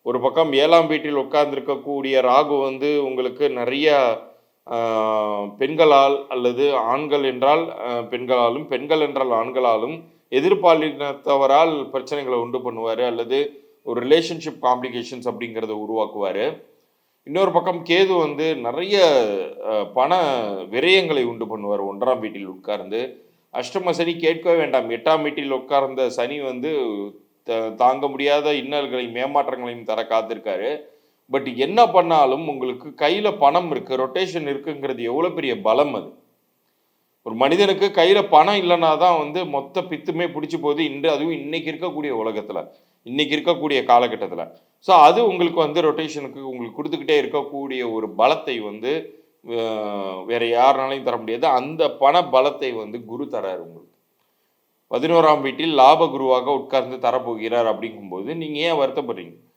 ஒரு பக்கம் 7ஆம் வீட்டில் உட்கார்ந்திருக்கக்கூடிய ராகு வந்து உங்களுக்கு நிறைய ஆ, பெண்களால் அல்லது ஆண்கள் என்றால் பெண்களாலும், பெண்கள் என்றால் ஆண்களாலும், எதிர்பாலினத்தவரால் பிரச்சனைகள உண்டு பண்ணுவாரு. அல்லது ஒரு ரிலேஷன்ஷிப் காம்ப்ளிகேஷன்ஸ் அப்படிங்கிறத உருவாக்குவாரு. இன்னொரு பக்கம் கேது வந்து நெறைய பண விரயங்களை உண்டு பண்ணுவார் 1ஆம் வீட்டில் உட்கார்ந்து. அஷ்டம சனி கேட்கவே வேண்டாம். 8ஆம் வீட்டில் உட்கார்ந்த சனி வந்து தாங்க முடியாத இன்னல்களையும், ஏமாற்றங்களையும் தர காத்திருக்காரு. பட் என்ன பண்ணாலும் உங்களுக்கு கையில பணம் இருக்கு, ரொட்டேஷன் இருக்குங்கிறது எவ்வளோ பெரிய பலம் அது. ஒரு மனிதனுக்கு கையில பணம் இல்லன்னா தான் வந்து மொத்த பித்துமே புடிச்சு போகுது. அதுவும் இன்னைக்கு இருக்கக்கூடிய உலகத்துல. இன்னைக்கு இருக்கக்கூடிய காலகட்டத்துல. ஸோ அது உங்களுக்கு வந்து ரொட்டேஷனுக்கு உங்களுக்கு குடுத்துக்கிட்டே இருக்கக்கூடிய ஒரு பலத்தை வந்து அ வேற யாருனாலயும் தர முடியாது. அந்த பண பலத்தை வந்து குரு தராரு உங்களுக்கு. 11ஆம் வீட்டில் லாப குருவாக உட்கார்ந்து தரப்போகிறார் அப்படிங்கும்போது, நீங்க ஏன் வருத்தப்படுறீங்க?